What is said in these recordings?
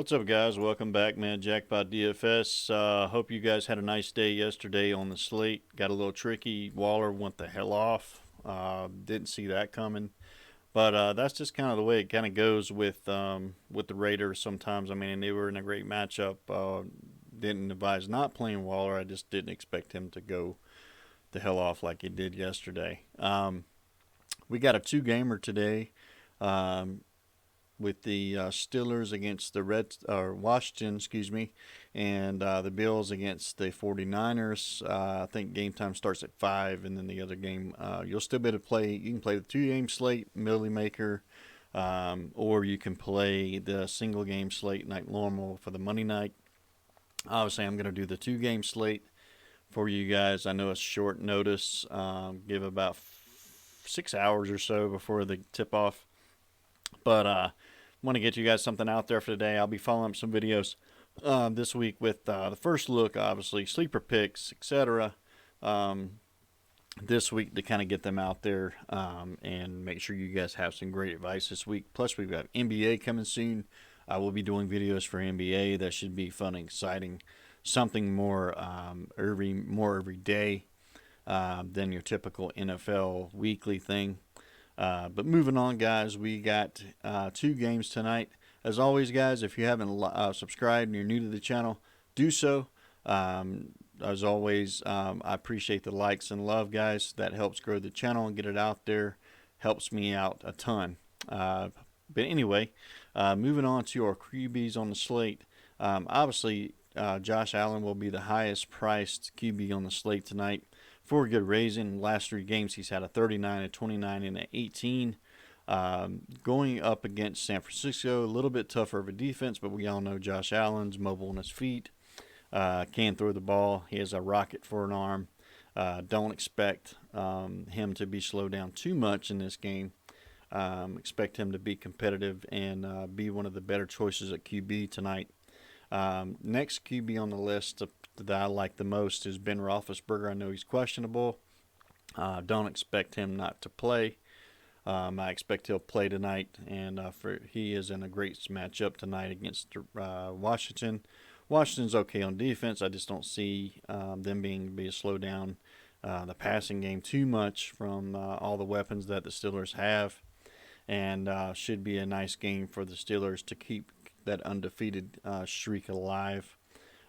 What's up, guys? Welcome back, man. Jackpot DFS. Hope you guys had a nice day yesterday on the slate. Got a little tricky. Waller went the hell off. Didn't see that coming. But that's just kind of the way it kind of goes with the Raiders sometimes. I mean, they were in a great matchup. Didn't advise not playing Waller. I just didn't expect him to go the hell off like he did yesterday. We got a two-gamer today. With the Steelers against the Washington, and the Bills against the 49ers. I think game time starts at 5, and then the other game, you'll still be able to play. You can play the two-game slate, Millie Maker, or you can play the single-game slate like normal for the Monday night. Obviously, I'm going to do the two-game slate for you guys. I know it's short notice. Give about 6 hours or so before the tip-off. But want to get you guys something out there for today. I'll be following up some videos this week with the first look, obviously, sleeper picks, etc. This week to kind of get them out there and make sure you guys have some great advice this week. Plus, we've got NBA coming soon. I will be doing videos for NBA. That should be fun and exciting. Something more every day than your typical NFL weekly thing. But moving on, guys, we got two games tonight. As always, guys, if you haven't subscribed and you're new to the channel, do so. As always, I appreciate the likes and love, guys. That helps grow the channel and get it out there. Helps me out a ton. But anyway, moving on to our QBs on the slate. Obviously, Josh Allen will be the highest priced QB on the slate tonight. For a good reason. Last 3 games, he's had a 39, a 29, and an 18. Going up against San Francisco, a little bit tougher of a defense, but we all know Josh Allen's mobile on his feet. Can throw the ball. He has a rocket for an arm. Don't expect him to be slowed down too much in this game. Expect him to be competitive and be one of the better choices at QB tonight. Next QB on the list that I like the most is Ben Roethlisberger. I know he's questionable. Don't expect him not to play. I expect he'll play tonight, and he is in a great matchup tonight against Washington. Washington's okay on defense. I just don't see them be a slow down the passing game too much from all the weapons that the Steelers have, and should be a nice game for the Steelers to keep that undefeated streak alive.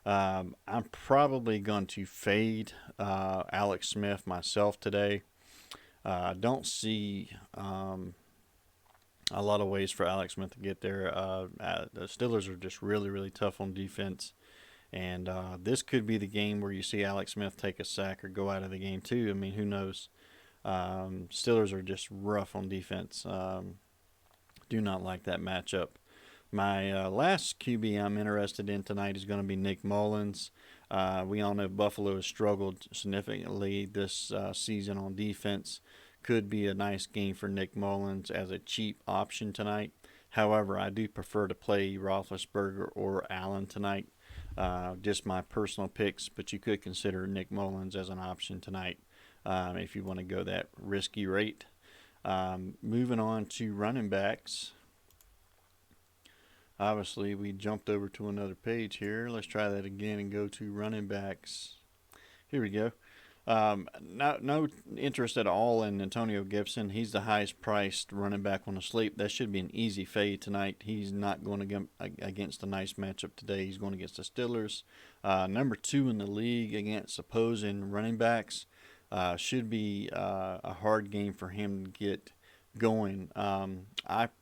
I'm probably going to fade Alex Smith myself today. Don't see a lot of ways for Alex Smith to get there. The Steelers are just really, really tough on defense. And this could be the game where you see Alex Smith take a sack or go out of the game too. I mean, who knows? Steelers are just rough on defense. Do not like that matchup. My last QB I'm interested in tonight is going to be Nick Mullins. We all know Buffalo has struggled significantly this season on defense. Could be a nice game for Nick Mullins as a cheap option tonight. However, I do prefer to play Roethlisberger or Allen tonight. Just my personal picks, but you could consider Nick Mullins as an option tonight if you want to go that risky rate. Moving on to running backs. Obviously, we jumped over to another page here. Let's try that again and go to running backs. Here we go. No interest at all in Antonio Gibson. He's the highest priced running back on the slate. That should be an easy fade tonight. He's not going to go against a nice matchup today. He's going against the Steelers. Number 2 in the league against opposing running backs. Should be a hard game for him to get going.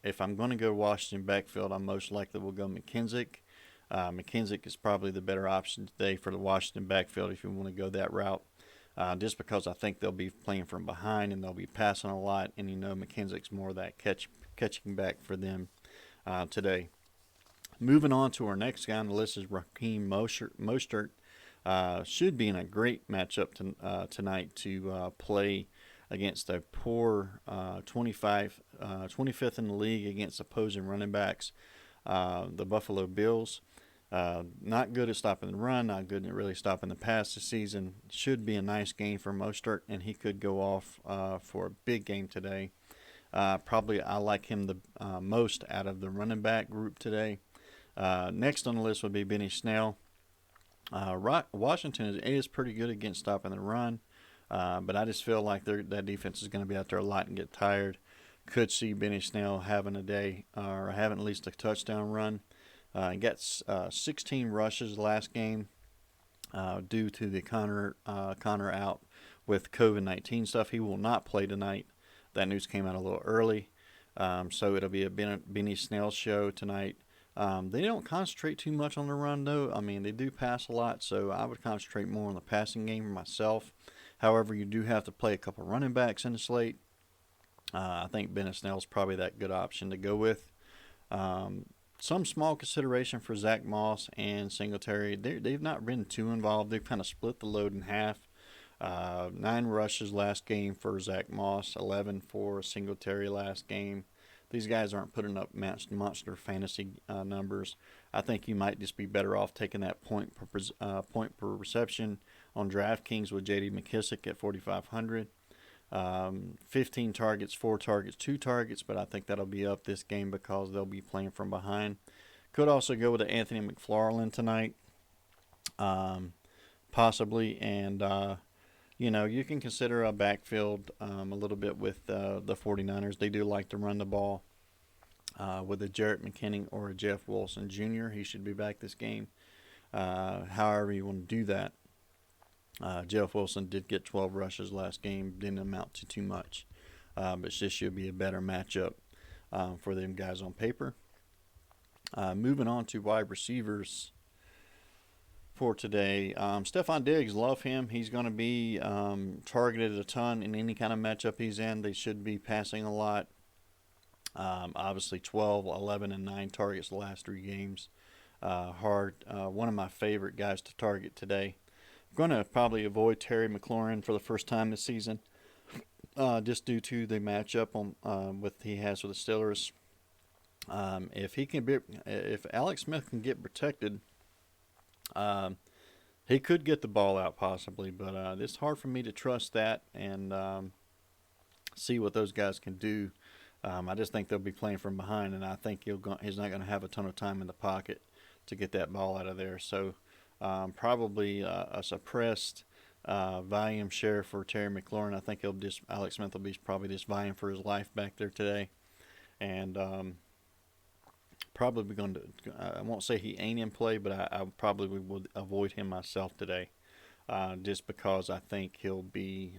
If I'm going to go Washington backfield, I most likely will go McKenzie. McKenzie is probably the better option today for the Washington backfield if you want to go that route. Just because I think they'll be playing from behind and they'll be passing a lot, and McKenzie's more of that catching back for them today. Moving on to our next guy on the list is Raheem Mostert. Should be in a great matchup tonight to play against a poor 25th in the league against opposing running backs, the Buffalo Bills. Not good at stopping the run, not good at really stopping the pass this season. Should be a nice game for Mostert, and he could go off for a big game today. Probably I like him the most out of the running back group today. Next on the list would be Benny Snail. Washington is pretty good against stopping the run, but I just feel like that defense is going to be out there a lot and get tired. Could see Benny Snail having a day or having at least a touchdown run. He got 16 rushes last game due to the Connor out with COVID-19 stuff. He will not play tonight. That news came out a little early, so it'll be a Benny Snail show tonight. They don't concentrate too much on the run, though. I mean, they do pass a lot, so I would concentrate more on the passing game for myself. However, you do have to play a couple running backs in the slate. I think Benny Snell's probably that good option to go with. Some small consideration for Zach Moss and Singletary. They've not been too involved. They've kind of split the load in half. 9 rushes last game for Zach Moss, 11 for Singletary last game. These guys aren't putting up monster fantasy numbers. I think you might just be better off taking that point per reception on DraftKings with J.D. McKissick at 4,500. 15 targets, 4 targets, 2 targets, but I think that'll be up this game because they'll be playing from behind. Could also go with Anthony McLaurin tonight, possibly, and you can consider a backfield a little bit with the 49ers. They do like to run the ball with a Jarrett McKinnon or a Jeff Wilson Jr. He should be back this game. However you want to do that. Jeff Wilson did get 12 rushes last game. Didn't amount to too much. But this should be a better matchup for them guys on paper. Moving on to wide receivers for today. Stephon Diggs, love him. He's going to be targeted a ton in any kind of matchup he's in. They should be passing a lot. Obviously 12, 11, and 9 targets the last 3 games. One of my favorite guys to target today. I'm going to probably avoid Terry McLaurin for the first time this season, just due to the matchup he has with the Steelers. If Alex Smith can get protected, he could get the ball out possibly, but it's hard for me to trust that and see what those guys can do. I just think they'll be playing from behind, and I think he's not going to have a ton of time in the pocket to get that ball out of there. So probably a suppressed volume share for Terry McLaurin. I think Alex Smith will be probably just vying for his life back there today, and probably going to. I won't say he ain't in play, but I probably would avoid him myself today, just because I think he'll be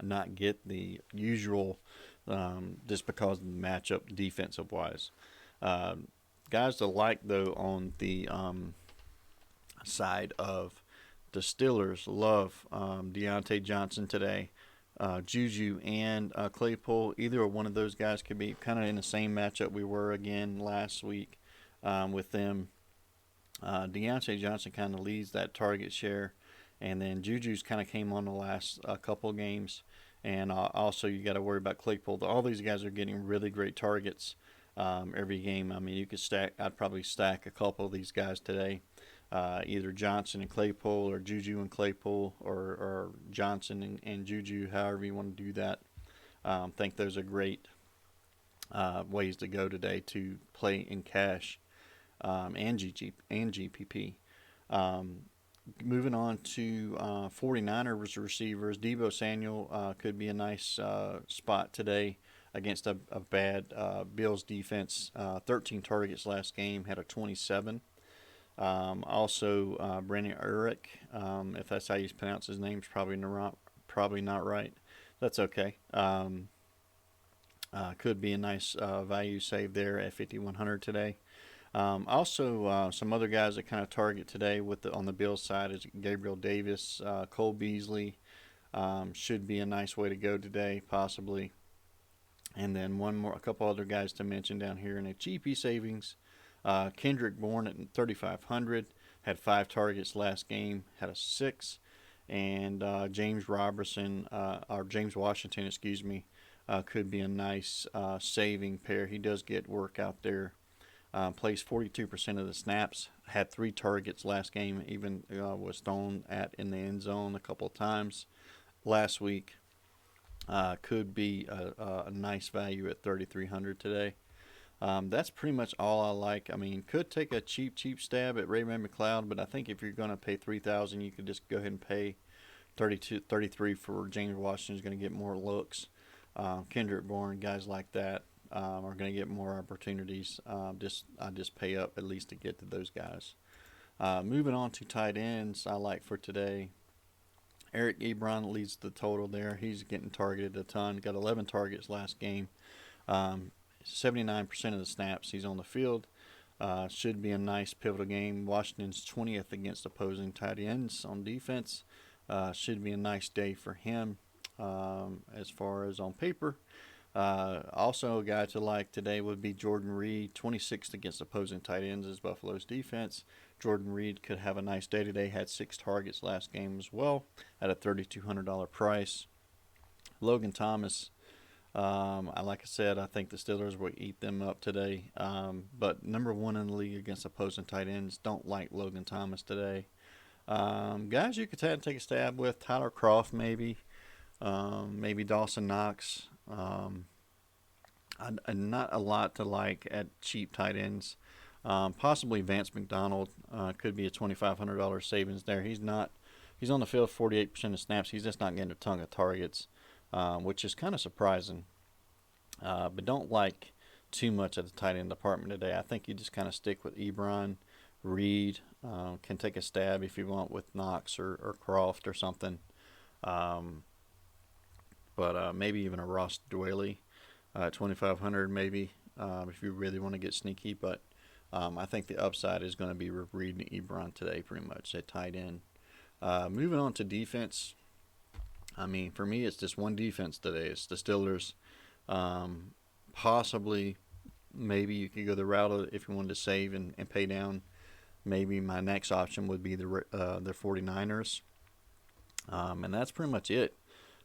not get the usual, just because of the matchup defensive wise. Guys to like though on the side of the Steelers, love Deontay Johnson today. Juju and Claypool, either one of those guys could be kind of in the same matchup we were again last week with them. Deontay Johnson kind of leads that target share, and then Juju's kind of came on the last couple games. And also you got to worry about Claypool. All these guys are getting really great targets every game. I mean, I'd probably stack a couple of these guys today. Either Johnson and Claypool or Juju and Claypool or Johnson and Juju, however you want to do that. I think those are great ways to go today to play in cash and GPP. Moving on to 49ers receivers, Devo Samuel could be a nice spot today against a bad Bills defense. 13 targets last game, had a 27. Also, Brandon Urich, if that's how you pronounce his name, is probably not right. That's okay. Could be a nice value save there at 5,100 today. Also, some other guys that kind of target today on the Bills side is Gabriel Davis, Cole Beasley. Should be a nice way to go today, possibly. And then a couple other guys to mention down here in the GP savings. Kendrick Bourne at 3,500 had 5 targets last game, had a 6, and James Washington, could be a nice saving pair. He does get work out there. Plays 42% of the snaps, had 3 targets last game, even was thrown in the end zone a couple of times last week. Could be a nice value at 3,300 today. That's pretty much all I like. I mean, could take a cheap stab at Raymond McLeod, but I think if you're going to pay 3,000, you could just go ahead and pay 32, 33 for James Washington. Is going to get more looks. Kendrick Bourne, guys like that are going to get more opportunities. I just pay up at least to get to those guys. Moving on to tight ends, I like for today. Eric Ebron leads the total there. He's getting targeted a ton. Got 11 targets last game. 79% of the snaps he's on the field. Should be a nice pivotal game. Washington's 20th against opposing tight ends on defense. Should be a nice day for him as far as on paper. Also, a guy to like today would be Jordan Reed. 26th against opposing tight ends is Buffalo's defense. Jordan Reed could have a nice day today. Had 6 targets last game as well at a $3,200 price. Logan Thomas, like I said, I think the Steelers will eat them up today. But number 1 in the league against opposing tight ends. Don't like Logan Thomas today. Guys you could take a stab with, Tyler Kroft maybe. Maybe Dawson Knox. Not a lot to like at cheap tight ends. Possibly Vance McDonald could be a $2,500 savings there. He's on the field 48% of snaps. He's just not getting a ton of targets, which is kind of surprising. But don't like too much at the tight end department today. I think you just kind of stick with Ebron, Reed. Can take a stab if you want with Knox or Kroft or something. But maybe even a Ross Dwelly, 2,500 maybe if you really want to get sneaky. But I think the upside is going to be Reed and Ebron today, pretty much at tight end. Moving on to defense. I mean, for me, it's just one defense today. It's the Steelers. Possibly, maybe you could go the route of, if you wanted to save and pay down. Maybe my next option would be the 49ers. And that's pretty much it.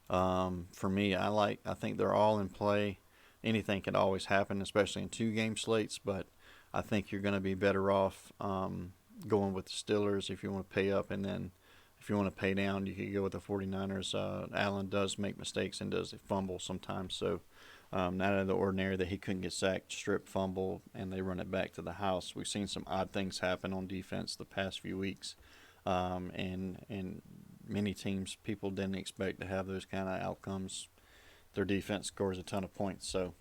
For me, I think they're all in play. Anything can always happen, especially in 2-game slates, but I think you're going to be better off going with the Steelers if you want to pay up, and then if you want to pay down, you could go with the 49ers. Allen does make mistakes and does fumble sometimes, so not out of the ordinary that he couldn't get sacked, strip, fumble, and they run it back to the house. We've seen some odd things happen on defense the past few weeks, and many teams, people didn't expect to have those kind of outcomes. Their defense scores a ton of points, so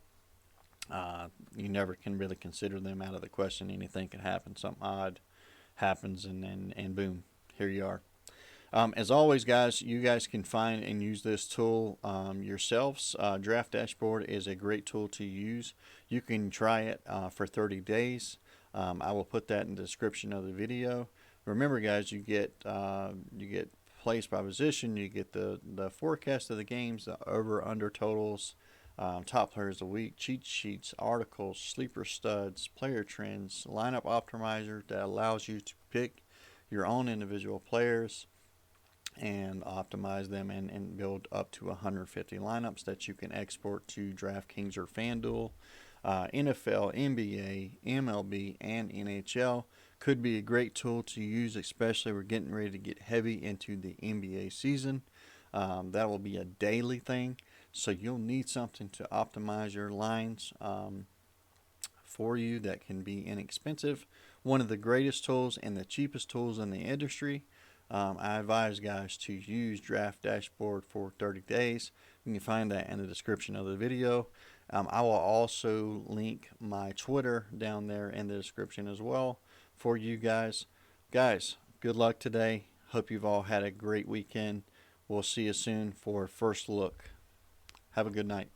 you never can really consider them out of the question. Anything can happen. Something odd happens, and boom, here you are. As always, guys, you guys can find and use this tool yourselves. Draft Dashboard is a great tool to use. You can try it for 30 days. I will put that in the description of the video. Remember, guys, you get place by position. You get the forecast of the games, the over/under totals, top players of the week, cheat sheets, articles, sleeper studs, player trends, lineup optimizer that allows you to pick your own individual players and optimize them and build up to 150 lineups that you can export to Draftkings or FanDuel. NFL, NBA, MLB, and NHL could be a great tool to use, especially we're getting ready to get heavy into the NBA season. That will be a daily thing, so you'll need something to optimize your lines for you that can be inexpensive. One of the greatest tools and the cheapest tools in the industry. I advise guys to use Draft Dashboard for 30 days. You can find that in the description of the video. I will also link my Twitter down there in the description as well for you guys. Guys, good luck today. Hope you've all had a great weekend. We'll see you soon for First Look. Have a good night.